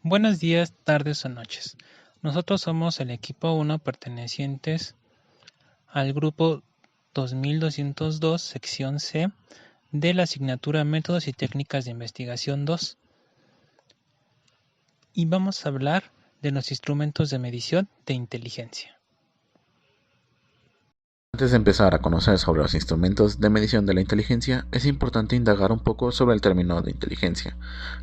Buenos días, tardes o noches. Nosotros somos el equipo 1 pertenecientes al grupo 2202, sección C, de la asignatura Métodos y Técnicas de Investigación 2. Y vamos a hablar de los instrumentos de medición de inteligencia. Antes de empezar a conocer sobre los instrumentos de medición de la inteligencia, es importante indagar un poco sobre el término de inteligencia.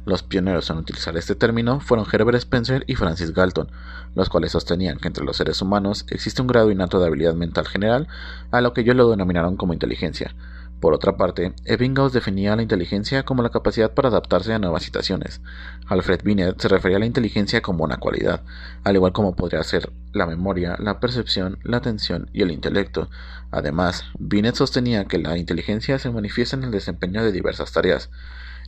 Los pioneros en utilizar este término fueron Herbert Spencer y Francis Galton, los cuales sostenían que entre los seres humanos existe un grado innato de habilidad mental general, a lo que ellos lo denominaron como inteligencia. Por otra parte, Ebbinghaus definía la inteligencia como la capacidad para adaptarse a nuevas situaciones. Alfred Binet se refería a la inteligencia como una cualidad, al igual como podría ser la memoria, la percepción, la atención y el intelecto. Además, Binet sostenía que la inteligencia se manifiesta en el desempeño de diversas tareas.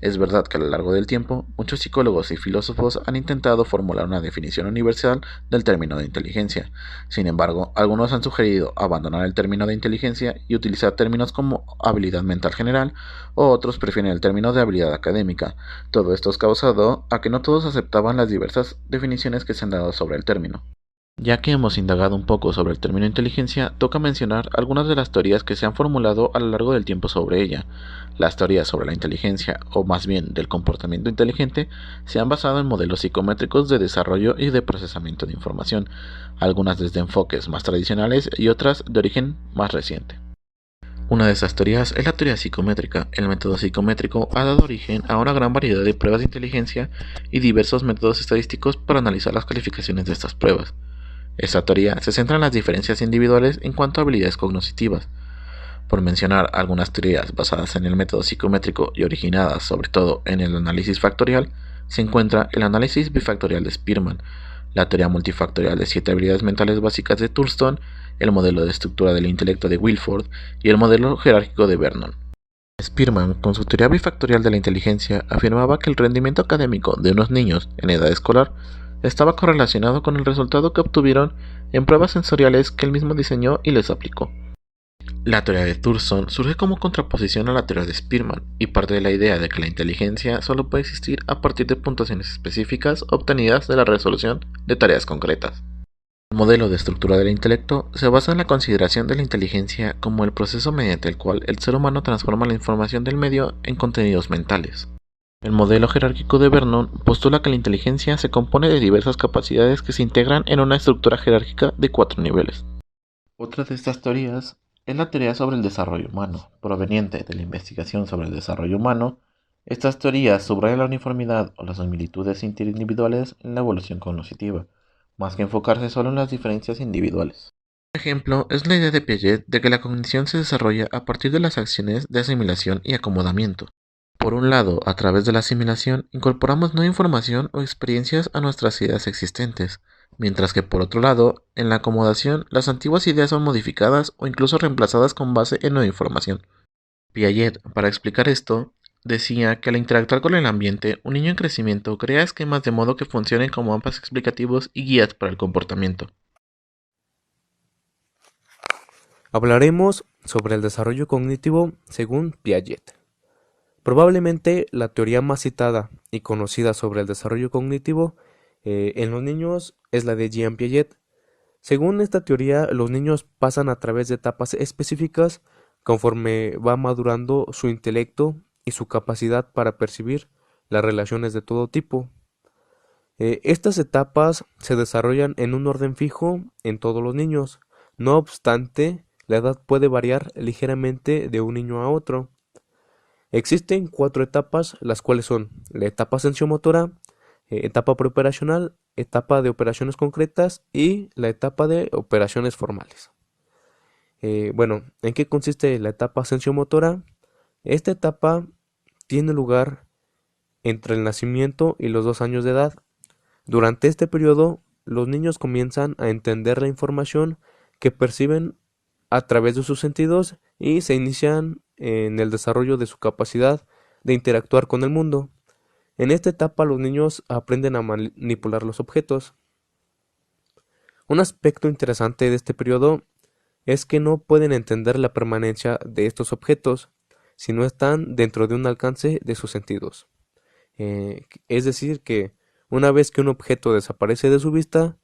Es verdad que a lo largo del tiempo, muchos psicólogos y filósofos han intentado formular una definición universal del término de inteligencia. Sin embargo, algunos han sugerido abandonar el término de inteligencia y utilizar términos como habilidad mental general, o otros prefieren el término de habilidad académica. Todo esto es causado a que no todos aceptaban las diversas definiciones que se han dado sobre el término. Ya que hemos indagado un poco sobre el término inteligencia, toca mencionar algunas de las teorías que se han formulado a lo largo del tiempo sobre ella. Las teorías sobre la inteligencia, o más bien del comportamiento inteligente, se han basado en modelos psicométricos de desarrollo y de procesamiento de información, algunas desde enfoques más tradicionales y otras de origen más reciente. Una de esas teorías es la teoría psicométrica. El método psicométrico ha dado origen a una gran variedad de pruebas de inteligencia y diversos métodos estadísticos para analizar las calificaciones de estas pruebas. Esta teoría se centra en las diferencias individuales en cuanto a habilidades cognitivas. Por mencionar algunas teorías basadas en el método psicométrico y originadas sobre todo en el análisis factorial, se encuentra el análisis bifactorial de Spearman, la teoría multifactorial de 7 habilidades mentales básicas de Thurston, el modelo de estructura del intelecto de Wilford y el modelo jerárquico de Vernon. Spearman, con su teoría bifactorial de la inteligencia, afirmaba que el rendimiento académico de unos niños en edad escolar estaba correlacionado con el resultado que obtuvieron en pruebas sensoriales que él mismo diseñó y les aplicó. La teoría de Thurston surge como contraposición a la teoría de Spearman y parte de la idea de que la inteligencia solo puede existir a partir de puntuaciones específicas obtenidas de la resolución de tareas concretas. El modelo de estructura del intelecto se basa en la consideración de la inteligencia como el proceso mediante el cual el ser humano transforma la información del medio en contenidos mentales. El modelo jerárquico de Vernon postula que la inteligencia se compone de diversas capacidades que se integran en una estructura jerárquica de 4 niveles. Otra de estas teorías es la teoría sobre el desarrollo humano, proveniente de la investigación sobre el desarrollo humano. Estas teorías subrayan la uniformidad o las similitudes interindividuales en la evolución cognitiva, más que enfocarse solo en las diferencias individuales. Un ejemplo es la idea de Piaget de que la cognición se desarrolla a partir de las acciones de asimilación y acomodamiento. Por un lado, a través de la asimilación, incorporamos nueva información o experiencias a nuestras ideas existentes, mientras que por otro lado, en la acomodación, las antiguas ideas son modificadas o incluso reemplazadas con base en nueva información. Piaget, para explicar esto, decía que al interactuar con el ambiente, un niño en crecimiento crea esquemas de modo que funcionen como mapas explicativos y guías para el comportamiento. Hablaremos sobre el desarrollo cognitivo según Piaget. Probablemente la teoría más citada y conocida sobre el desarrollo cognitivo en los niños es la de Jean Piaget. Según esta teoría, los niños pasan a través de etapas específicas conforme va madurando su intelecto y su capacidad para percibir las relaciones de todo tipo. Estas etapas se desarrollan en un orden fijo en todos los niños. No obstante, la edad puede variar ligeramente de un niño a otro. Existen 4 etapas, las cuales son la etapa sensomotora, etapa preoperacional, etapa de operaciones concretas y la etapa de operaciones formales. ¿En qué consiste la etapa sensomotora? Esta etapa tiene lugar entre el nacimiento y los 2 años de edad. Durante este periodo, los niños comienzan a entender la información que perciben a través de sus sentidos y se inician en el desarrollo de su capacidad de interactuar con el mundo. En esta etapa los niños aprenden a manipular los objetos. Un aspecto interesante de este periodo es que no pueden entender la permanencia de estos objetos si no están dentro de un alcance de sus sentidos. Es decir, que Una vez que un objeto desaparece de su vista,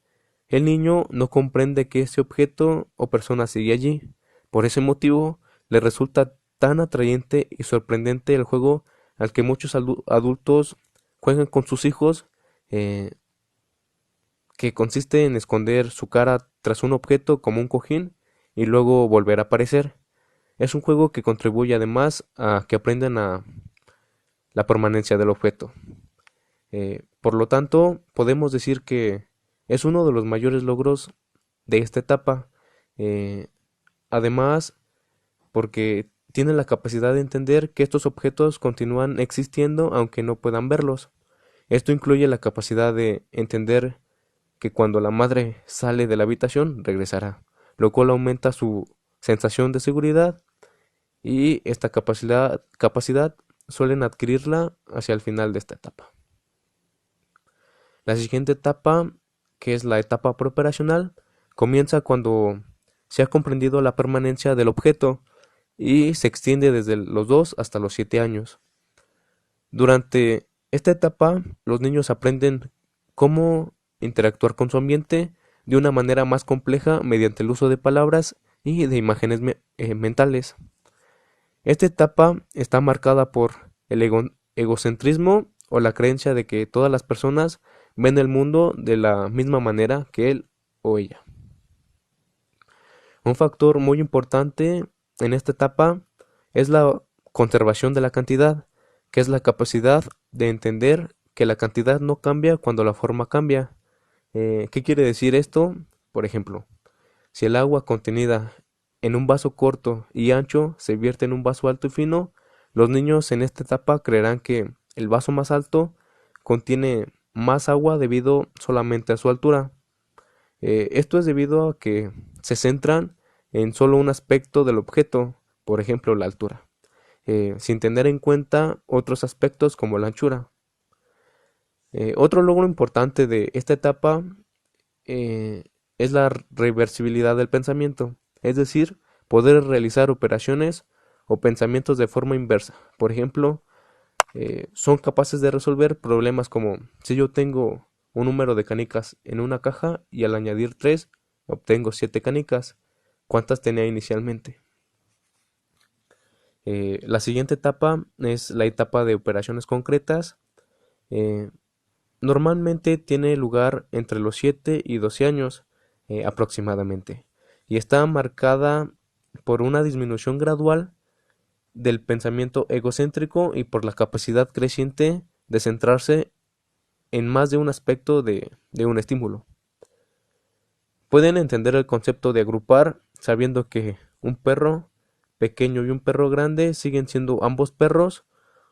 el niño no comprende que ese objeto o persona sigue allí. Por ese motivo, le resulta tan atrayente y sorprendente el juego al que muchos adultos juegan con sus hijos, eh, que consiste en esconder su cara tras un objeto como un cojín y luego volver a aparecer. Es un juego que contribuye además a que aprendan a la permanencia del objeto. Por lo tanto, podemos decir que es uno de los mayores logros de esta etapa. Eh, Además, porque tiene la capacidad de entender que estos objetos continúan existiendo aunque no puedan verlos. Esto incluye la capacidad de entender que cuando la madre sale de la habitación regresará, lo cual aumenta su sensación de seguridad, y esta capacidad suelen adquirirla hacia el final de esta etapa. La siguiente etapa, que es la etapa preoperacional, comienza cuando se ha comprendido la permanencia del objeto y se extiende desde los 2 hasta los 7 años. Durante esta etapa, los niños aprenden cómo interactuar con su ambiente de una manera más compleja mediante el uso de palabras y de imágenes mentales. Esta etapa está marcada por el egocentrismo o la creencia de que todas las personas ven el mundo de la misma manera que él o ella. Un factor muy importante en esta etapa es la conservación de la cantidad, que es la capacidad de entender que la cantidad no cambia cuando la forma cambia. ¿Qué quiere decir esto? Por ejemplo, si el agua contenida en un vaso corto y ancho se vierte en un vaso alto y fino, los niños en esta etapa creerán que el vaso más alto contiene más agua debido solamente a su altura. Esto es debido a que se centran en solo un aspecto del objeto, por ejemplo la altura, sin tener en cuenta otros aspectos como la anchura. Otro logro importante de esta etapa es la reversibilidad del pensamiento, es decir, poder realizar operaciones o pensamientos de forma inversa. Por ejemplo, son capaces de resolver problemas como si yo tengo un número de canicas en una caja y al añadir 3 obtengo 7 canicas, ¿cuántas tenía inicialmente? La siguiente etapa es la etapa de operaciones concretas. Normalmente tiene lugar entre los 7 y 12 años aproximadamente, y está marcada por una disminución gradual del pensamiento egocéntrico y por la capacidad creciente de centrarse en más de un aspecto de un estímulo. Pueden entender el concepto de agrupar sabiendo que un perro pequeño y un perro grande siguen siendo ambos perros,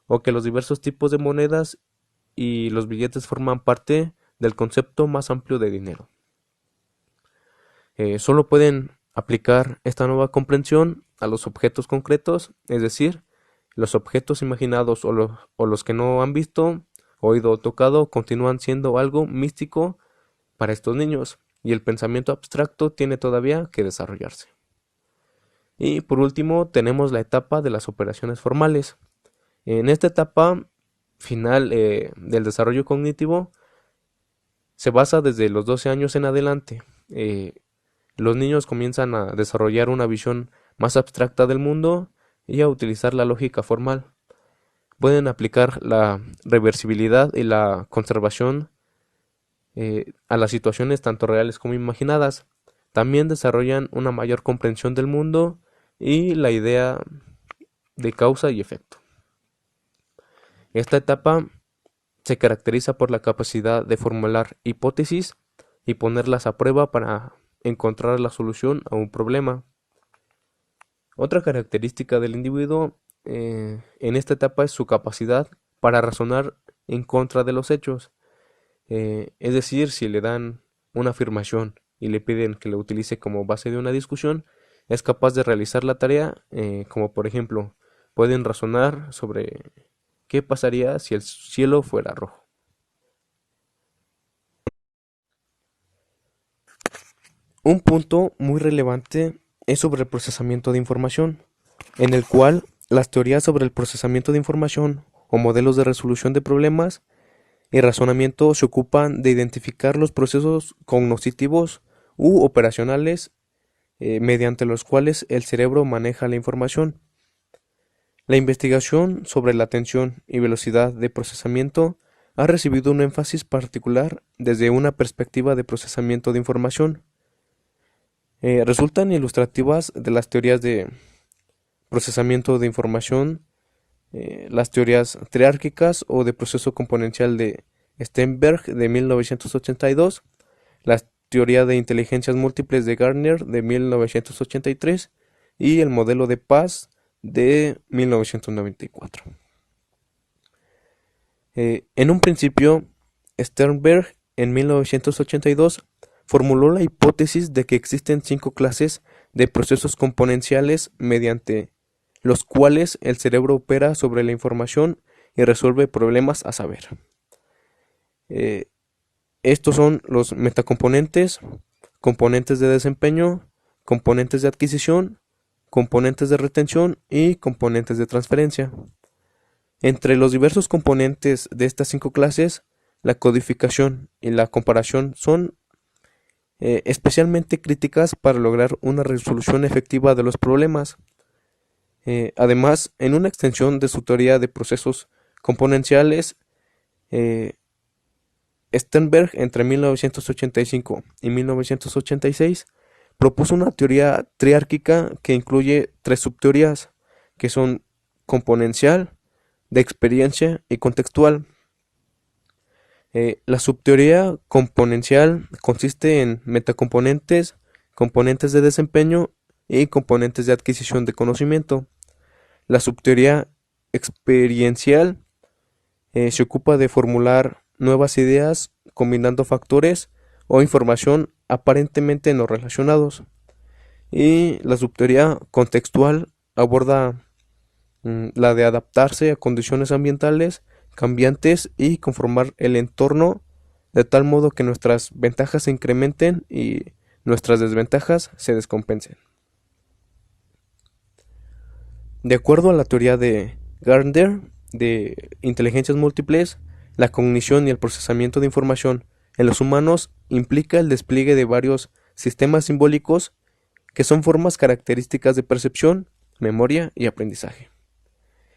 o que los diversos tipos de monedas y los billetes forman parte del concepto más amplio de dinero. Solo pueden aplicar esta nueva comprensión a los objetos concretos, es decir, los objetos imaginados o los que no han visto, oído o tocado continúan siendo algo místico para estos niños, y el pensamiento abstracto tiene todavía que desarrollarse. Y por último tenemos la etapa de las operaciones formales. En esta etapa final del desarrollo cognitivo se basa desde los 12 años en adelante. Los niños comienzan a desarrollar una visión más abstracta del mundo y a utilizar la lógica formal. Pueden aplicar la reversibilidad y la conservación a las situaciones tanto reales como imaginadas. También desarrollan una mayor comprensión del mundo y la idea de causa y efecto. Esta etapa se caracteriza por la capacidad de formular hipótesis y ponerlas a prueba para encontrar la solución a un problema. Otra característica del individuo en esta etapa es su capacidad para razonar en contra de los hechos. Es decir, si le dan una afirmación y le piden que la utilice como base de una discusión, es capaz de realizar la tarea, como por ejemplo, pueden razonar sobre qué pasaría si el cielo fuera rojo. Un punto muy relevante es sobre el procesamiento de información, en el cual las teorías sobre el procesamiento de información o modelos de resolución de problemas y razonamiento se ocupan de identificar los procesos cognitivos u operacionales mediante los cuales el cerebro maneja la información. La investigación sobre la atención y velocidad de procesamiento ha recibido un énfasis particular desde una perspectiva de procesamiento de información. Resultan ilustrativas de las teorías de procesamiento de información, las teorías triárquicas o de proceso componencial de Sternberg de 1982, la teoría de inteligencias múltiples de Gardner de 1983 y el modelo de Paz de 1994. En un principio, Sternberg en 1982 formuló la hipótesis de que existen 5 clases de procesos componenciales mediante los cuales el cerebro opera sobre la información y resuelve problemas a saber. Estos son los metacomponentes, componentes de desempeño, componentes de adquisición, componentes de retención y componentes de transferencia. Entre los diversos componentes de estas 5 clases, la codificación y la comparación son especialmente críticas para lograr una resolución efectiva de los problemas. Además, en una extensión de su teoría de procesos componenciales, Sternberg entre 1985 y 1986 propuso una teoría triárquica que incluye 3 subteorías, que son componencial, de experiencia y contextual. La subteoría componencial consiste en metacomponentes, componentes de desempeño y componentes de adquisición de conocimiento. La subteoría experiencial se ocupa de formular nuevas ideas combinando factores o información aparentemente no relacionados. Y la subteoría contextual aborda la de adaptarse a condiciones ambientales cambiantes y conformar el entorno de tal modo que nuestras ventajas se incrementen y nuestras desventajas se descompensen. De acuerdo a la teoría de Gardner de inteligencias múltiples, la cognición y el procesamiento de información en los humanos implica el despliegue de varios sistemas simbólicos que son formas características de percepción, memoria y aprendizaje.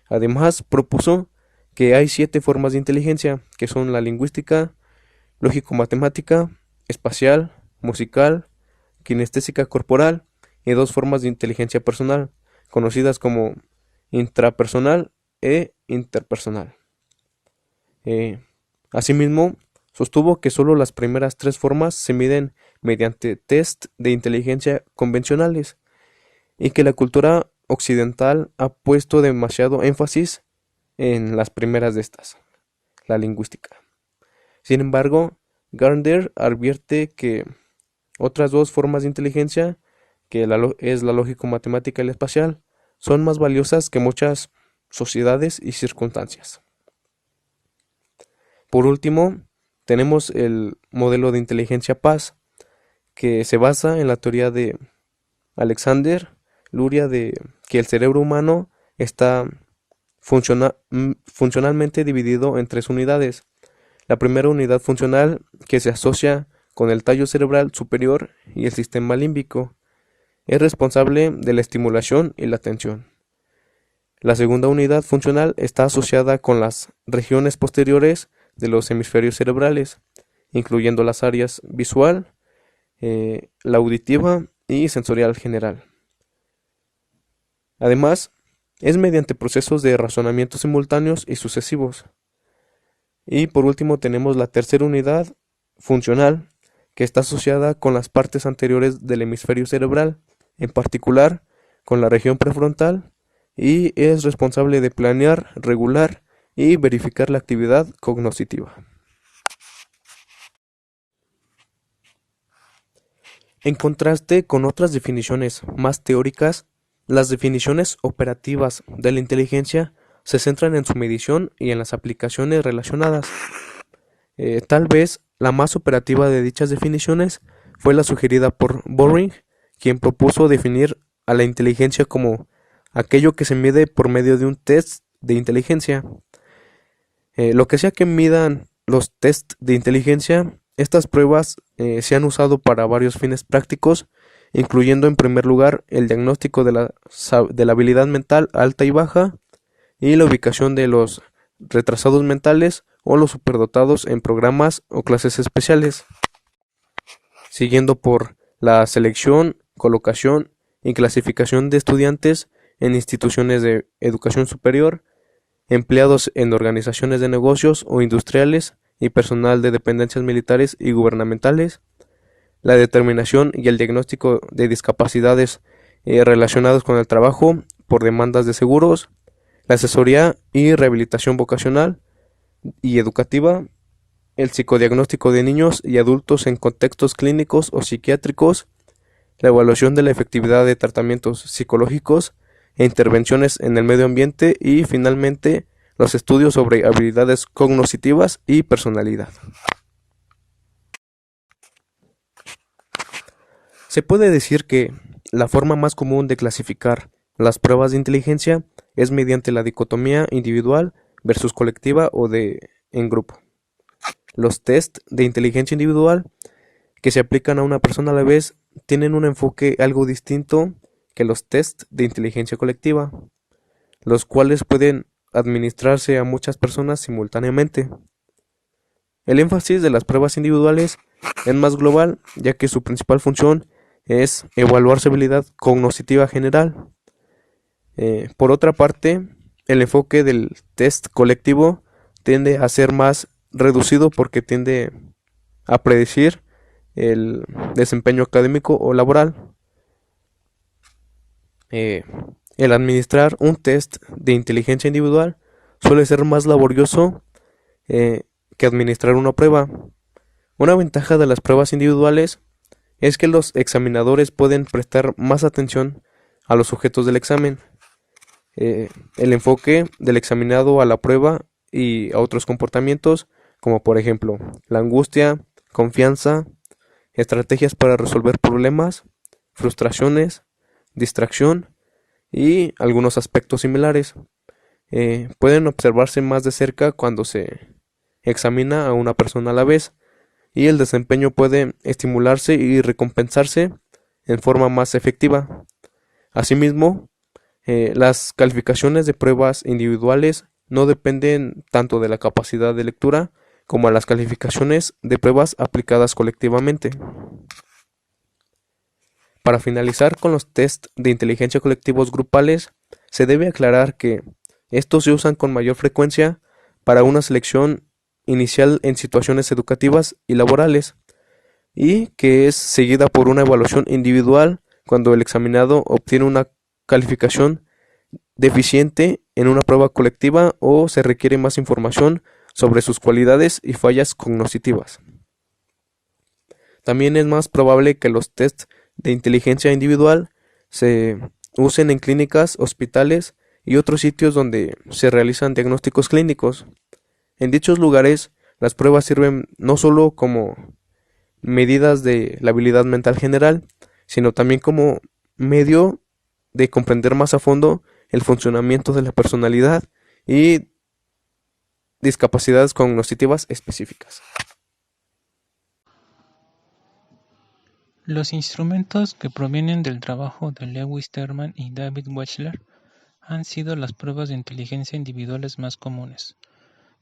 Además, propuso que hay 7 formas de inteligencia, que son la lingüística, lógico-matemática, espacial, musical, kinestésica corporal y 2 formas de inteligencia personal, conocidas como intrapersonal e interpersonal. Asimismo, sostuvo que solo las primeras 3 formas se miden mediante test de inteligencia convencionales y que la cultura occidental ha puesto demasiado énfasis en las primeras de estas, la lingüística. Sin embargo, Gardner advierte que otras 2 formas de inteligencia, que es la lógico-matemática y la espacial, son más valiosas que muchas sociedades y circunstancias. Por último, tenemos el modelo de inteligencia Paz, que se basa en la teoría de Alexander Luria de que el cerebro humano está funcionalmente dividido en 3 unidades. La primera unidad funcional, que se asocia con el tallo cerebral superior y el sistema límbico, es responsable de la estimulación y la atención. La segunda unidad funcional está asociada con las regiones posteriores de los hemisferios cerebrales, incluyendo las áreas visual, la auditiva y sensorial general. Además, es mediante procesos de razonamiento simultáneos y sucesivos. Y por último tenemos la tercera unidad funcional, que está asociada con las partes anteriores del hemisferio cerebral, en particular con la región prefrontal, y es responsable de planear, regular y verificar la actividad cognitiva. En contraste con otras definiciones más teóricas, las definiciones operativas de la inteligencia se centran en su medición y en las aplicaciones relacionadas. Tal vez la más operativa de dichas definiciones fue la sugerida por Boring, quien propuso definir a la inteligencia como aquello que se mide por medio de un test de inteligencia. Lo que sea que midan los test de inteligencia, estas pruebas se han usado para varios fines prácticos, incluyendo en primer lugar el diagnóstico de la habilidad mental alta y baja y la ubicación de los retrasados mentales o los superdotados en programas o clases especiales, siguiendo por la selección, colocación y clasificación de estudiantes en instituciones de educación superior, empleados en organizaciones de negocios o industriales y personal de dependencias militares y gubernamentales, la determinación y el diagnóstico de discapacidades relacionadas con el trabajo por demandas de seguros, la asesoría y rehabilitación vocacional y educativa, el psicodiagnóstico de niños y adultos en contextos clínicos o psiquiátricos, la evaluación de la efectividad de tratamientos psicológicos e intervenciones en el medio ambiente y, finalmente, los estudios sobre habilidades cognitivas y personalidad. Se puede decir que la forma más común de clasificar las pruebas de inteligencia es mediante la dicotomía individual versus colectiva o en grupo. Los test de inteligencia individual que se aplican a una persona a la vez tienen un enfoque algo distinto que los test de inteligencia colectiva, los cuales pueden administrarse a muchas personas simultáneamente. El énfasis de las pruebas individuales es más global, ya que su principal función es evaluar su habilidad cognitiva general. Por otra parte, el enfoque del test colectivo tiende a ser más reducido porque tiende a predecir el desempeño académico o laboral. El administrar un test de inteligencia individual suele ser más laborioso que administrar una prueba. Una ventaja de las pruebas individuales es que los examinadores pueden prestar más atención a los sujetos del examen. El enfoque del examinado a la prueba y a otros comportamientos, como por ejemplo la angustia, confianza, estrategias para resolver problemas, frustraciones, distracción y algunos aspectos similares, pueden observarse más de cerca cuando se examina a una persona a la vez, y el desempeño puede estimularse y recompensarse en forma más efectiva. Asimismo, las calificaciones de pruebas individuales no dependen tanto de la capacidad de lectura como a las calificaciones de pruebas aplicadas colectivamente. Para finalizar con los test de inteligencia colectivos grupales, se debe aclarar que estos se usan con mayor frecuencia para una selección inicial en situaciones educativas y laborales, y que es seguida por una evaluación individual cuando el examinado obtiene una calificación deficiente en una prueba colectiva o se requiere más información sobre sus cualidades y fallas cognitivas. También es más probable que los tests de inteligencia individual se usen en clínicas, hospitales y otros sitios donde se realizan diagnósticos clínicos. En dichos lugares, las pruebas sirven no solo como medidas de la habilidad mental general, sino también como medio de comprender más a fondo el funcionamiento de la personalidad y discapacidades cognitivas específicas. Los instrumentos que provienen del trabajo de Lewis Terman y David Wechsler han sido las pruebas de inteligencia individuales más comunes.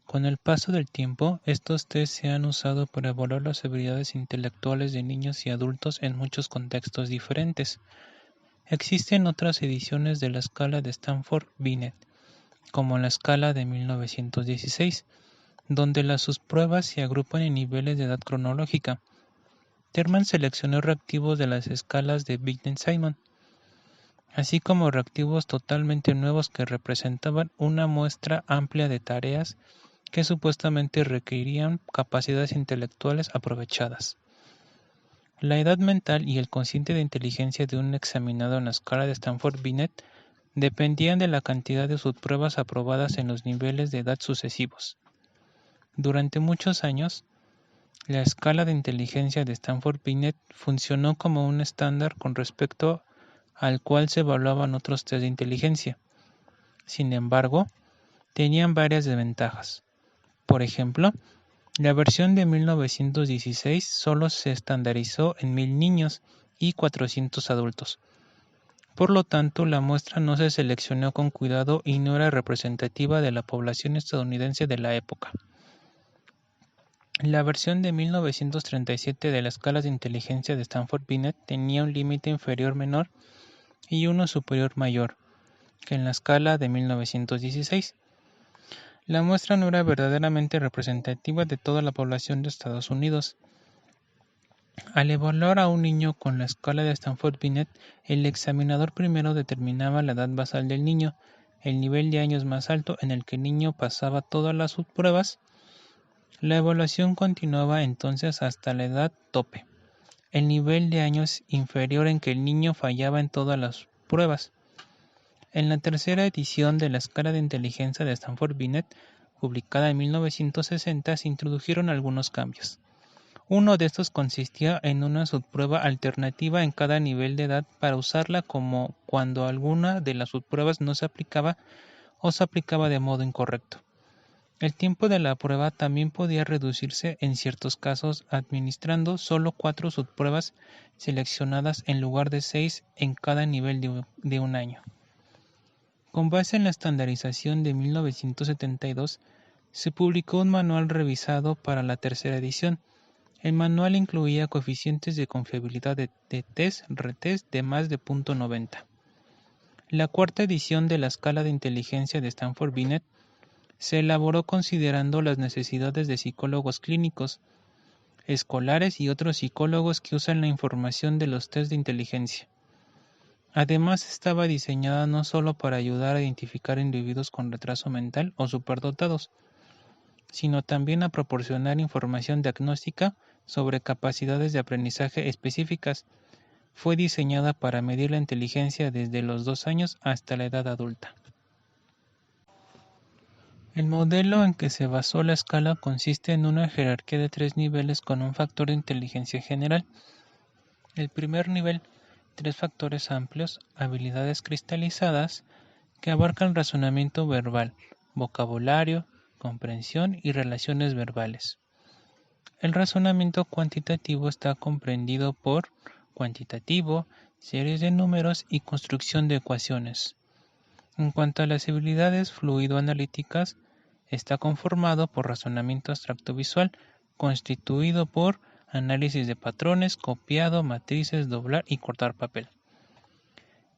Con el paso del tiempo, estos test se han usado para evaluar las habilidades intelectuales de niños y adultos en muchos contextos diferentes. Existen otras ediciones de la escala de Stanford-Binet, como la escala de 1916, donde las subpruebas se agrupan en niveles de edad cronológica. Terman seleccionó reactivos de las escalas de Binet-Simon, así como reactivos totalmente nuevos que representaban una muestra amplia de tareas que supuestamente requerían capacidades intelectuales aprovechadas. La edad mental y el cociente de inteligencia de un examinado en la escala de Stanford-Binet dependían de la cantidad de subpruebas aprobadas en los niveles de edad sucesivos. Durante muchos años, la escala de inteligencia de Stanford-Binet funcionó como un estándar con respecto al cual se evaluaban otros test de inteligencia. Sin embargo, tenían varias desventajas. Por ejemplo, La versión de 1916 solo se estandarizó en 1000 niños y 400 adultos. Por lo tanto, la muestra no se seleccionó con cuidado y no era representativa de la población estadounidense de la época. La versión de 1937 de la escala de inteligencia de Stanford-Binet tenía un límite inferior menor y uno superior mayor que en la escala de 1916. La muestra no era verdaderamente representativa de toda la población de Estados Unidos. Al evaluar a un niño con la escala de Stanford-Binet, el examinador primero determinaba la edad basal del niño, el nivel de años más alto en el que el niño pasaba todas las subpruebas. La evaluación continuaba entonces hasta la edad tope, el nivel de años inferior en que el niño fallaba en todas las pruebas. En la tercera edición de la escala de inteligencia de Stanford-Binet, publicada en 1960, se introdujeron algunos cambios. Uno de estos consistía en una subprueba alternativa en cada nivel de edad para usarla como cuando alguna de las subpruebas no se aplicaba o se aplicaba de modo incorrecto. El tiempo de la prueba también podía reducirse en ciertos casos administrando solo 4 subpruebas seleccionadas en lugar de 6 en cada nivel de un año. Con base en la estandarización de 1972, se publicó un manual revisado para la tercera edición. El manual incluía coeficientes de confiabilidad de test, retest de más de .90. La cuarta edición de la escala de inteligencia de Stanford-Binet se elaboró considerando las necesidades de psicólogos clínicos, escolares y otros psicólogos que usan la información de los test de inteligencia. Además, estaba diseñada no solo para ayudar a identificar individuos con retraso mental o superdotados, sino también a proporcionar información diagnóstica sobre capacidades de aprendizaje específicas. Fue diseñada para medir la inteligencia desde los 2 años hasta la edad adulta. El modelo en que se basó la escala consiste en una jerarquía de 3 niveles con un factor de inteligencia general. El primer nivel, 3 factores amplios, habilidades cristalizadas, que abarcan razonamiento verbal, vocabulario, comprensión y relaciones verbales. El razonamiento cuantitativo está comprendido por cuantitativo, series de números y construcción de ecuaciones. En cuanto a las habilidades fluido-analíticas, está conformado por razonamiento abstracto visual, constituido por análisis de patrones, copiado, matrices, doblar y cortar papel.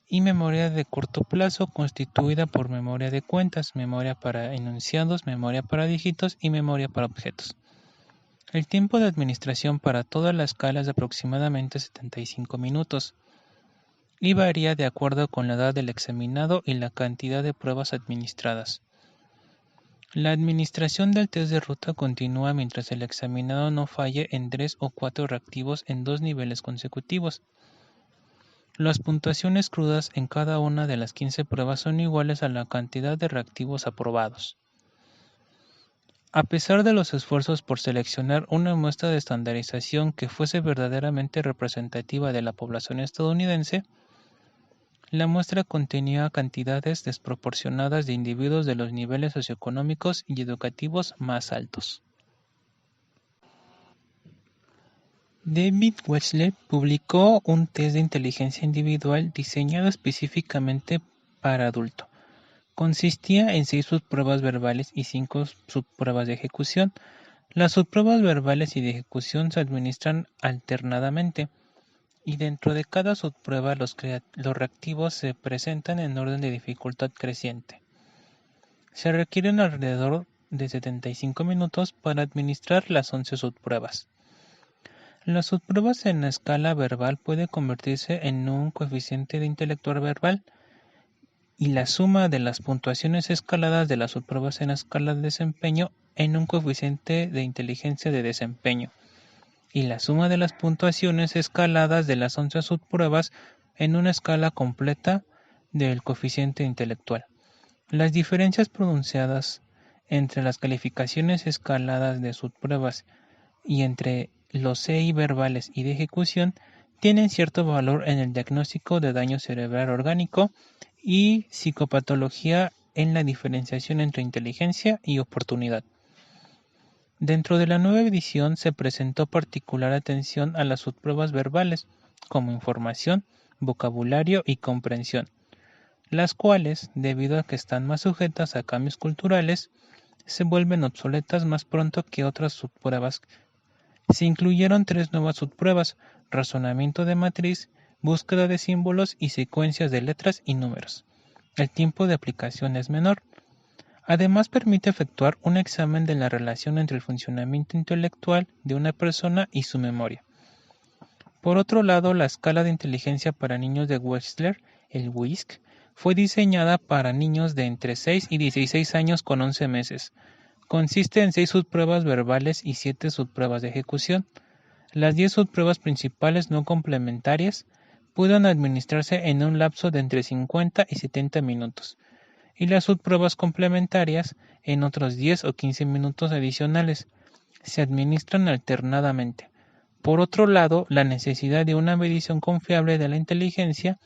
Y memoria de corto plazo, constituida por memoria de cuentas, memoria para enunciados, memoria para dígitos y memoria para objetos. El tiempo de administración para toda la escala es de aproximadamente 75 minutos y varía de acuerdo con la edad del examinado y la cantidad de pruebas administradas. La administración del test de ruta continúa mientras el examinado no falle en 3 o 4 reactivos en 2 niveles consecutivos. Las puntuaciones crudas en cada una de las 15 pruebas son iguales a la cantidad de reactivos aprobados. A pesar de los esfuerzos por seleccionar una muestra de estandarización que fuese verdaderamente representativa de la población estadounidense, la muestra contenía cantidades desproporcionadas de individuos de los niveles socioeconómicos y educativos más altos. David Wechsler publicó un test de inteligencia individual diseñado específicamente para adulto. Consistía en 6 subpruebas verbales y 5 subpruebas de ejecución. Las subpruebas verbales y de ejecución se administran alternadamente, y dentro de cada subprueba los reactivos se presentan en orden de dificultad creciente. Se requieren alrededor de 75 minutos para administrar las 11 subpruebas. Las subpruebas en la escala verbal puede convertirse en un coeficiente de intelectual verbal, y la suma de las puntuaciones escaladas de las subpruebas en la escala de desempeño en un coeficiente de inteligencia de desempeño, y la suma de las puntuaciones escaladas de las 11 subpruebas en una escala completa del coeficiente intelectual. Las diferencias pronunciadas entre las calificaciones escaladas de subpruebas y entre los CI verbales y de ejecución tienen cierto valor en el diagnóstico de daño cerebral orgánico y psicopatología en la diferenciación entre inteligencia y oportunidad. Dentro de la nueva edición se prestó particular atención a las subpruebas verbales, como información, vocabulario y comprensión, las cuales, debido a que están más sujetas a cambios culturales, se vuelven obsoletas más pronto que otras subpruebas. Se incluyeron 3 nuevas subpruebas: razonamiento de matriz, búsqueda de símbolos y secuencias de letras y números. El tiempo de aplicación es menor. Además, permite efectuar un examen de la relación entre el funcionamiento intelectual de una persona y su memoria. Por otro lado, la escala de inteligencia para niños de Wechsler, el WISC, fue diseñada para niños de entre 6 y 16 años con 11 meses. Consiste en 6 subpruebas verbales y 7 subpruebas de ejecución. Las 10 subpruebas principales no complementarias pueden administrarse en un lapso de entre 50 y 70 minutos, y las subpruebas complementarias en otros 10 o 15 minutos adicionales. Se administran alternadamente. Por otro lado, la necesidad de una medición confiable de la inteligencia,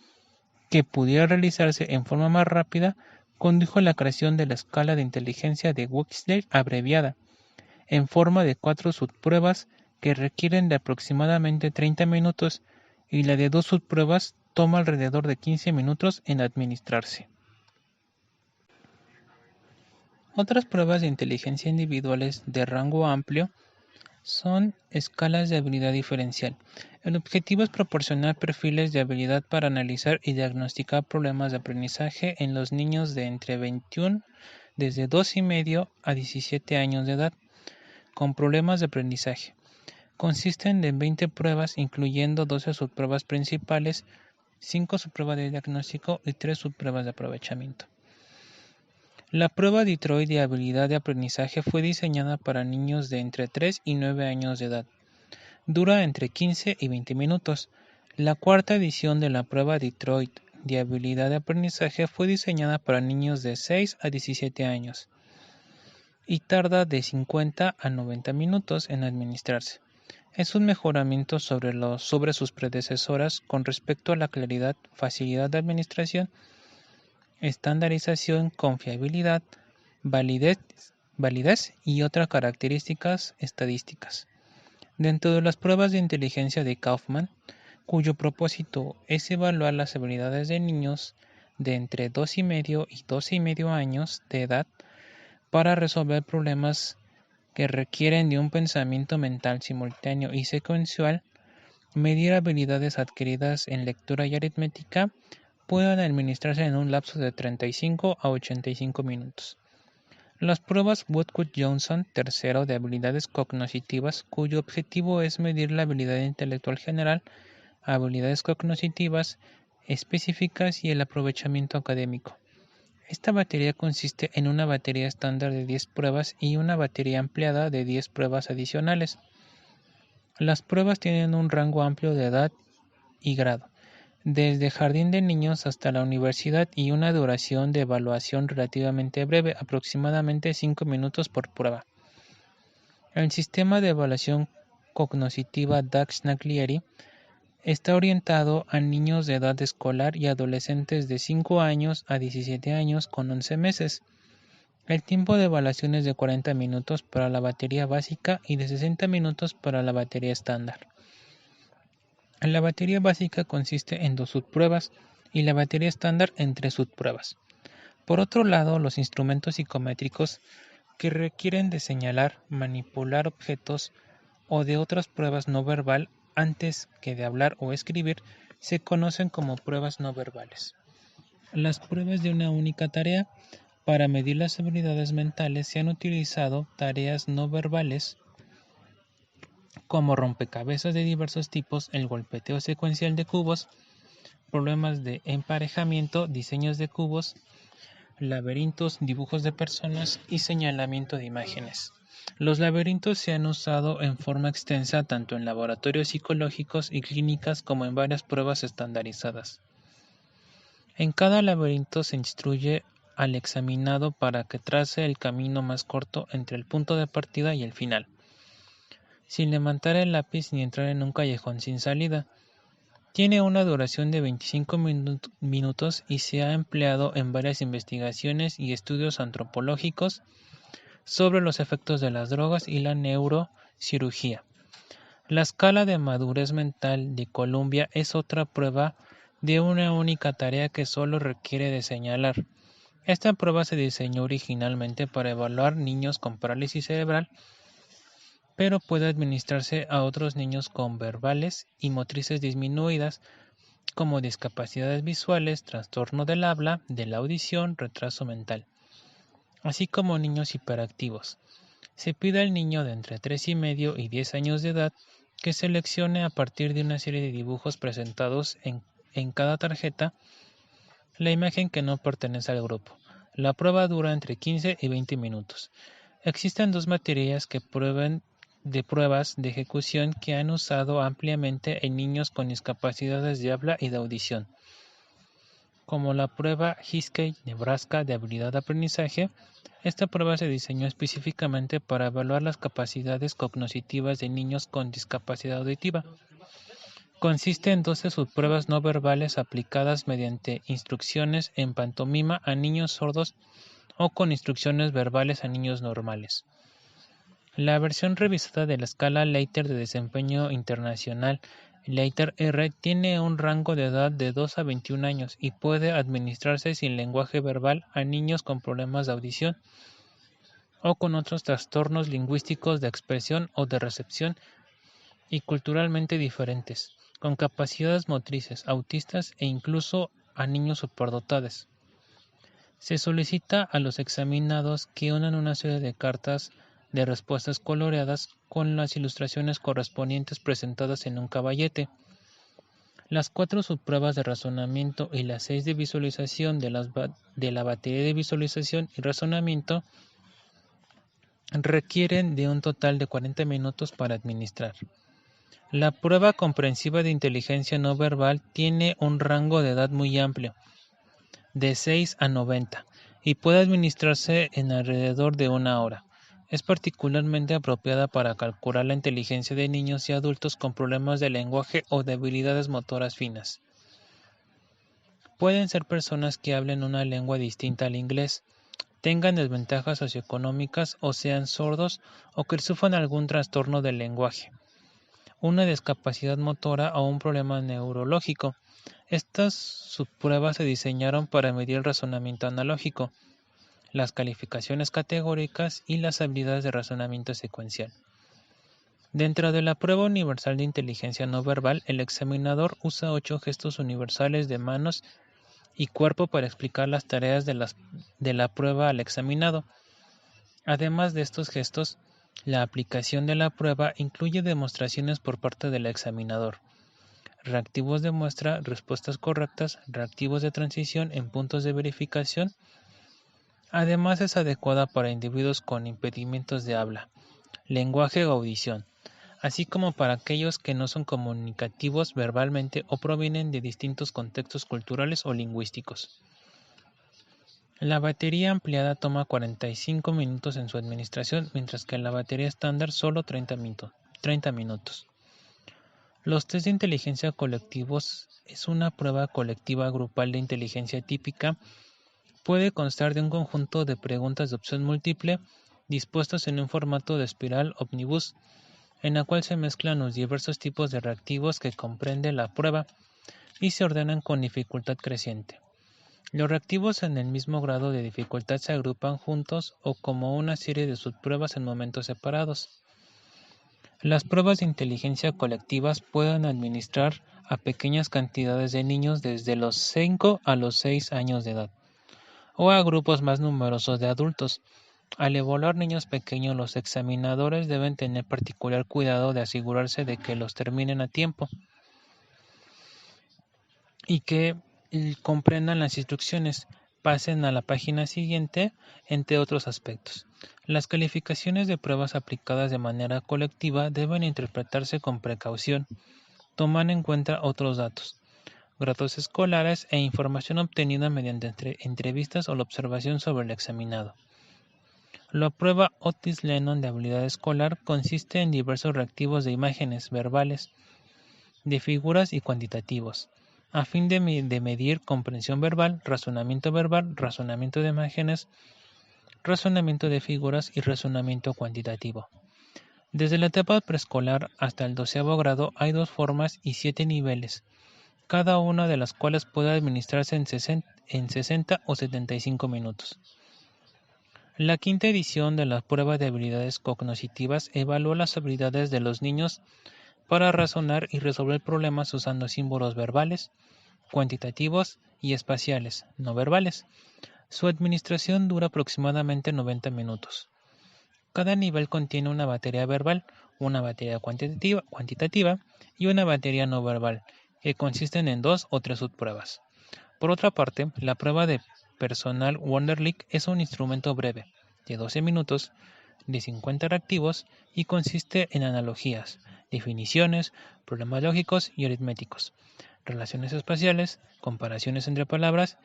que pudiera realizarse en forma más rápida, condujo a la creación de la escala de inteligencia de Wechsler abreviada, en forma de 4 subpruebas que requieren de aproximadamente 30 minutos, y la de 2 subpruebas toma alrededor de 15 minutos en administrarse. Otras pruebas de inteligencia individuales de rango amplio son escalas de habilidad diferencial. El objetivo es proporcionar perfiles de habilidad para analizar y diagnosticar problemas de aprendizaje en los niños de entre 21, desde 2,5 a 17 años de edad, con problemas de aprendizaje. Consisten de 20 pruebas, incluyendo 12 subpruebas principales, 5 subpruebas de diagnóstico y 3 subpruebas de aprovechamiento. La prueba Detroit de habilidad de aprendizaje fue diseñada para niños de entre 3 y 9 años de edad. Dura entre 15 y 20 minutos. La cuarta edición de la prueba Detroit de habilidad de aprendizaje fue diseñada para niños de 6 a 17 años y tarda de 50 a 90 minutos en administrarse. Es un mejoramiento sobre sus predecesoras con respecto a la claridad, facilidad de administración, estandarización, confiabilidad, validez y otras características estadísticas. Dentro de las pruebas de inteligencia de Kaufman, cuyo propósito es evaluar las habilidades de niños de entre 2,5 y 12,5 años de edad para resolver problemas que requieren de un pensamiento mental simultáneo y secuencial, medir habilidades adquiridas en lectura y aritmética, pueden administrarse en un lapso de 35 a 85 minutos. Las pruebas Woodcock-Johnson III de habilidades cognitivas, cuyo objetivo es medir la habilidad intelectual general, habilidades cognitivas específicas y el aprovechamiento académico. Esta batería consiste en una batería estándar de 10 pruebas y una batería ampliada de 10 pruebas adicionales. Las pruebas tienen un rango amplio de edad y grado, desde jardín de niños hasta la universidad, y una duración de evaluación relativamente breve, aproximadamente 5 minutos por prueba. El sistema de evaluación cognitiva Dax-Naglieri está orientado a niños de edad escolar y adolescentes de 5 años a 17 años con 11 meses. El tiempo de evaluación es de 40 minutos para la batería básica y de 60 minutos para la batería estándar. La batería básica consiste en 2 subpruebas y la batería estándar en 3 subpruebas. Por otro lado, los instrumentos psicométricos que requieren de señalar, manipular objetos o de otras pruebas no verbal antes que de hablar o escribir se conocen como pruebas no verbales. Las pruebas de una única tarea. Para medir las habilidades mentales se han utilizado tareas no verbales como rompecabezas de diversos tipos, el golpeteo secuencial de cubos, problemas de emparejamiento, diseños de cubos, laberintos, dibujos de personas y señalamiento de imágenes. Los laberintos se han usado en forma extensa tanto en laboratorios psicológicos y clínicas como en varias pruebas estandarizadas. En cada laberinto se instruye al examinado para que trace el camino más corto entre el punto de partida y el final, sin levantar el lápiz ni entrar en un callejón sin salida. Tiene una duración de 25 minutos y se ha empleado en varias investigaciones y estudios antropológicos, sobre los efectos de las drogas y la neurocirugía. La escala de madurez mental de Columbia es otra prueba de una única tarea que solo requiere de señalar. Esta prueba se diseñó originalmente para evaluar niños con parálisis cerebral, pero puede administrarse a otros niños con verbales y motrices disminuidas, como discapacidades visuales, trastorno del habla, de la audición, retraso mental, así como niños hiperactivos. Se pide al niño de entre 3,5 y 10 años de edad que seleccione a partir de una serie de dibujos presentados en cada tarjeta la imagen que no pertenece al grupo. La prueba dura entre 15 y 20 minutos. Existen dos materias que pruebas de ejecución que han usado ampliamente en niños con discapacidades de habla y de audición, como la prueba Hiskey-Nebraska de habilidad de aprendizaje. Esta prueba se diseñó específicamente para evaluar las capacidades cognitivas de niños con discapacidad auditiva. Consiste en 12 subpruebas no verbales aplicadas mediante instrucciones en pantomima a niños sordos o con instrucciones verbales a niños normales. La versión revisada de la escala Leiter de desempeño internacional, Leiter-R, tiene un rango de edad de 2 a 21 años y puede administrarse sin lenguaje verbal a niños con problemas de audición o con otros trastornos lingüísticos de expresión o de recepción y culturalmente diferentes, con capacidades motrices, autistas e incluso a niños superdotados. Se solicita a los examinados que unan una serie de cartas de respuestas coloreadas con las ilustraciones correspondientes presentadas en un caballete. Las 4 subpruebas de razonamiento y las 6 de visualización de la batería de visualización y razonamiento requieren de un total de 40 minutos para administrar. La prueba comprensiva de inteligencia no verbal tiene un rango de edad muy amplio, de 6 a 90, y puede administrarse en alrededor de 1 hora. Es particularmente apropiada para calcular la inteligencia de niños y adultos con problemas de lenguaje o de habilidades motoras finas. Pueden ser personas que hablen una lengua distinta al inglés, tengan desventajas socioeconómicas o sean sordos o que sufran algún trastorno del lenguaje, una discapacidad motora o un problema neurológico. Estas subpruebas se diseñaron para medir el razonamiento analógico, las calificaciones categóricas y las habilidades de razonamiento secuencial. Dentro de la prueba universal de inteligencia no verbal, el examinador usa 8 gestos universales de manos y cuerpo para explicar las tareas de la prueba al examinado. Además de estos gestos, la aplicación de la prueba incluye demostraciones por parte del examinador, reactivos de muestra, respuestas correctas, reactivos de transición en puntos de verificación. Además es adecuada para individuos con impedimentos de habla, lenguaje o audición, así como para aquellos que no son comunicativos verbalmente o provienen de distintos contextos culturales o lingüísticos. La batería ampliada toma 45 minutos en su administración, mientras que la batería estándar solo 30 minutos. Los test de inteligencia colectivos es una prueba colectiva grupal de inteligencia típica. Puede constar de un conjunto de preguntas de opción múltiple dispuestas en un formato de espiral ómnibus, en la cual se mezclan los diversos tipos de reactivos que comprende la prueba y se ordenan con dificultad creciente. Los reactivos en el mismo grado de dificultad se agrupan juntos o como una serie de subpruebas en momentos separados. Las pruebas de inteligencia colectivas pueden administrar a pequeñas cantidades de niños desde los 5 a los 6 años de edad, o a grupos más numerosos de adultos. Al evaluar niños pequeños, los examinadores deben tener particular cuidado de asegurarse de que los terminen a tiempo y que comprendan las instrucciones, pasen a la página siguiente, entre otros aspectos. Las calificaciones de pruebas aplicadas de manera colectiva deben interpretarse con precaución, tomando en cuenta otros datos, grados escolares e información obtenida mediante entrevistas o la observación sobre el examinado. La prueba Otis-Lennon de habilidad escolar consiste en diversos reactivos de imágenes verbales, de figuras y cuantitativos, a fin de medir comprensión verbal, razonamiento de imágenes, razonamiento de figuras y razonamiento cuantitativo. Desde la etapa preescolar hasta el 12º grado hay 2 formas y 7 niveles, cada una de las cuales puede administrarse en 60 o 75 minutos. La quinta edición de la prueba de habilidades cognitivas evalúa las habilidades de los niños para razonar y resolver problemas usando símbolos verbales, cuantitativos y espaciales, no verbales. Su administración dura aproximadamente 90 minutos. Cada nivel contiene una batería verbal, una batería cuantitativa y una batería no verbal, que consisten en 2 o 3 subpruebas. Por otra parte, la prueba de personal Wonderlic es un instrumento breve, de 12 minutos, de 50 reactivos y consiste en analogías, definiciones, problemas lógicos y aritméticos, relaciones espaciales, comparaciones entre palabras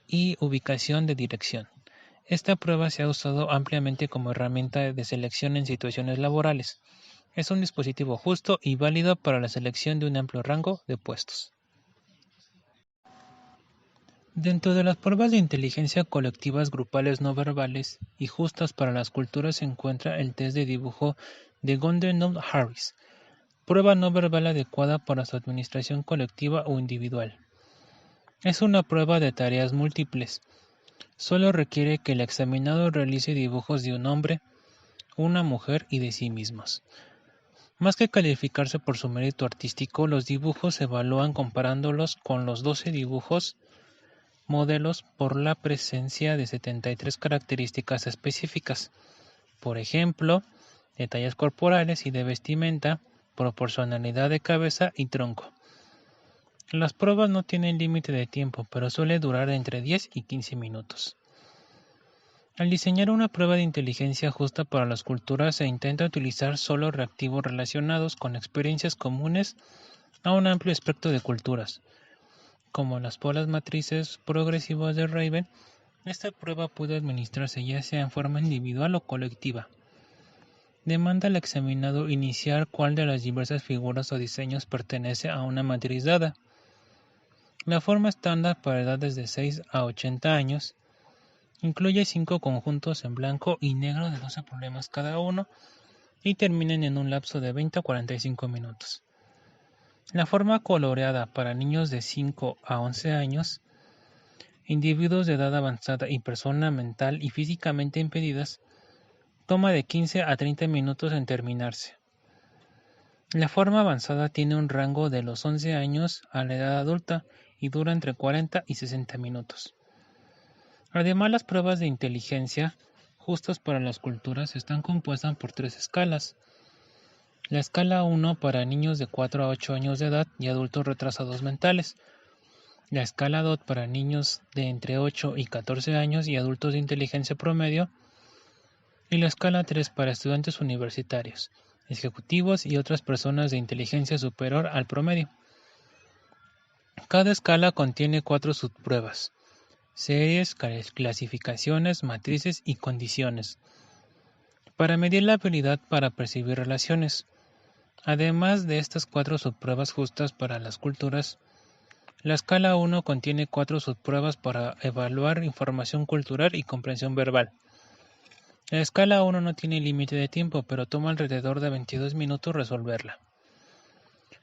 y ubicación de dirección. Esta prueba se ha usado ampliamente como herramienta de selección en situaciones laborales. Es un dispositivo justo y válido para la selección de un amplio rango de puestos. Dentro de las pruebas de inteligencia colectivas grupales no verbales y justas para las culturas se encuentra el test de dibujo de Goodenough-Harris, prueba no verbal adecuada para su administración colectiva o individual. Es una prueba de tareas múltiples. Solo requiere que el examinado realice dibujos de un hombre, una mujer y de sí mismos. Más que calificarse por su mérito artístico, los dibujos se evalúan comparándolos con los 12 dibujos modelos por la presencia de 73 características específicas, por ejemplo, detalles corporales y de vestimenta, proporcionalidad de cabeza y tronco. Las pruebas no tienen límite de tiempo, pero suele durar entre 10 y 15 minutos. Al diseñar una prueba de inteligencia justa para las culturas se intenta utilizar solo reactivos relacionados con experiencias comunes a un amplio espectro de culturas. Como las polas matrices progresivas de Raven, esta prueba puede administrarse ya sea en forma individual o colectiva. Demanda al examinado iniciar cuál de las diversas figuras o diseños pertenece a una matriz dada. La forma estándar para edades de 6 a 80 años incluye 5 conjuntos en blanco y negro de 12 problemas cada uno y terminan en un lapso de 20 a 45 minutos. La forma coloreada para niños de 5 a 11 años, individuos de edad avanzada y personas mental y físicamente impedidas, toma de 15 a 30 minutos en terminarse. La forma avanzada tiene un rango de los 11 años a la edad adulta y dura entre 40 y 60 minutos. Además, las pruebas de inteligencia justas para las culturas están compuestas por 3 escalas. La escala 1 para niños de 4 a 8 años de edad y adultos retrasados mentales. La escala 2 para niños de entre 8 y 14 años y adultos de inteligencia promedio. Y la escala 3 para estudiantes universitarios, ejecutivos y otras personas de inteligencia superior al promedio. Cada escala contiene 4 subpruebas: series, clasificaciones, matrices y condiciones, para medir la habilidad para percibir relaciones. Además de estas 4 subpruebas justas para las culturas, la escala 1 contiene 4 subpruebas para evaluar información cultural y comprensión verbal. La escala 1 no tiene límite de tiempo, pero toma alrededor de 22 minutos resolverla.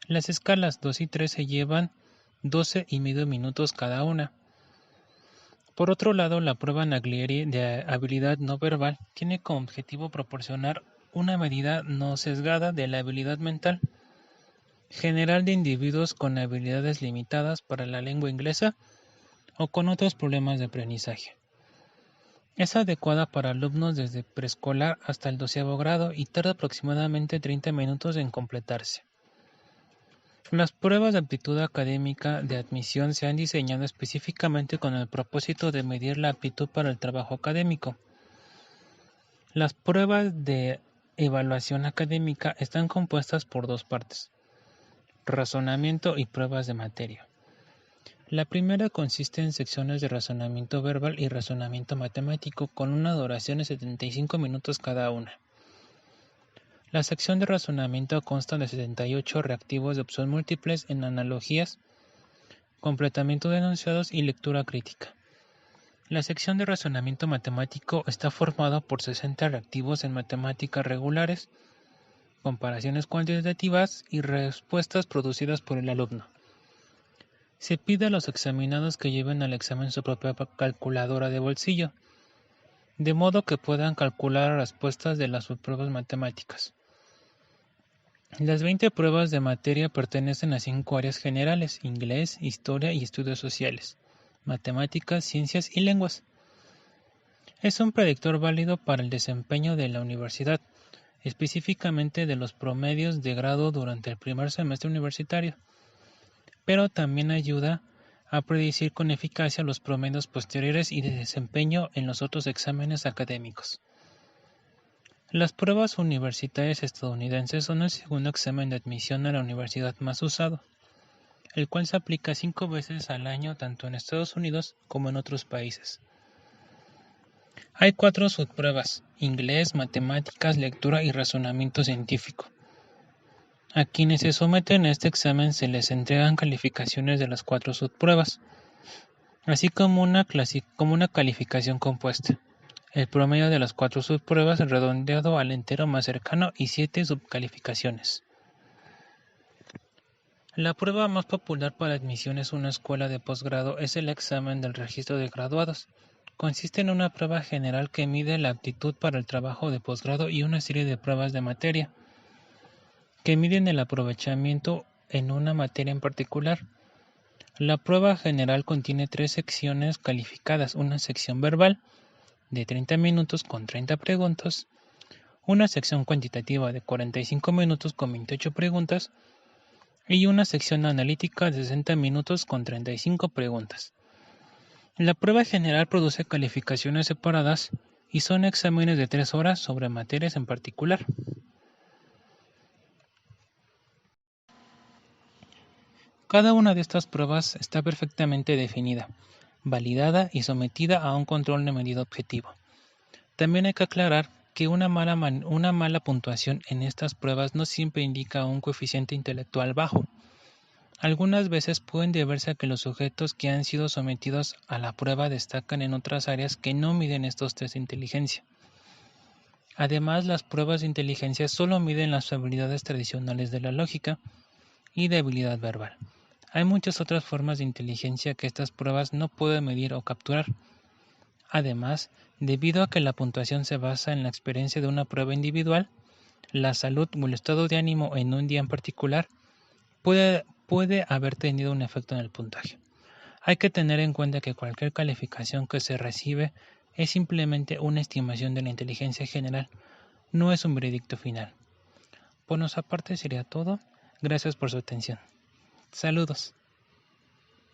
Las escalas 2 y 3 se llevan 12 y medio minutos cada una. Por otro lado, la prueba Naglieri de habilidad no verbal tiene como objetivo proporcionar una medida no sesgada de la habilidad mental general de individuos con habilidades limitadas para la lengua inglesa o con otros problemas de aprendizaje. Es adecuada para alumnos desde preescolar hasta el 12º grado y tarda aproximadamente 30 minutos en completarse. Las pruebas de aptitud académica de admisión se han diseñado específicamente con el propósito de medir la aptitud para el trabajo académico. Las pruebas de evaluación académica están compuestas por 2 partes: razonamiento y pruebas de materia. La primera consiste en secciones de razonamiento verbal y razonamiento matemático con una duración de 75 minutos cada una. La sección de razonamiento consta de 78 reactivos de opción múltiples en analogías, completamiento de enunciados y lectura crítica. La sección de razonamiento matemático está formada por 60 reactivos en matemáticas regulares, comparaciones cuantitativas y respuestas producidas por el alumno. Se pide a los examinados que lleven al examen su propia calculadora de bolsillo, de modo que puedan calcular respuestas de las subpruebas matemáticas. Las 20 pruebas de materia pertenecen a 5 áreas generales: inglés, historia y estudios sociales, matemáticas, ciencias y lenguas. Es un predictor válido para el desempeño de la universidad, específicamente de los promedios de grado durante el primer semestre universitario, pero también ayuda a predecir con eficacia los promedios posteriores y de desempeño en los otros exámenes académicos. Las pruebas universitarias estadounidenses son el segundo examen de admisión a la universidad más usado, el cual se aplica 5 veces al año tanto en Estados Unidos como en otros países. Hay 4 subpruebas: inglés, matemáticas, lectura y razonamiento científico. A quienes se someten a este examen se les entregan calificaciones de las 4 subpruebas, así como una calificación compuesta: el promedio de las 4 subpruebas redondeado al entero más cercano y 7 subcalificaciones. La prueba más popular para admisiones a una escuela de posgrado es el examen del registro de graduados. Consiste en una prueba general que mide la aptitud para el trabajo de posgrado y una serie de pruebas de materia que miden el aprovechamiento en una materia en particular. La prueba general contiene 3 secciones calificadas: una sección verbal de 30 minutos con 30 preguntas, una sección cuantitativa de 45 minutos con 28 preguntas y una sección analítica de 60 minutos con 35 preguntas. La prueba general produce calificaciones separadas y son exámenes de 3 horas sobre materias en particular. Cada una de estas pruebas está perfectamente definida, validada y sometida a un control de medida objetivo. También hay que aclarar que una mala puntuación en estas pruebas no siempre indica un coeficiente intelectual bajo. Algunas veces pueden deberse a que los sujetos que han sido sometidos a la prueba destacan en otras áreas que no miden estos test de inteligencia. Además, las pruebas de inteligencia solo miden las habilidades tradicionales de la lógica y de habilidad verbal. Hay muchas otras formas de inteligencia que estas pruebas no pueden medir o capturar. Además, debido a que la puntuación se basa en la experiencia de una prueba individual, la salud o el estado de ánimo en un día en particular puede haber tenido un efecto en el puntaje. Hay que tener en cuenta que cualquier calificación que se recibe es simplemente una estimación de la inteligencia general, no es un veredicto final. Por nuestra parte sería todo. Gracias por su atención. Saludos.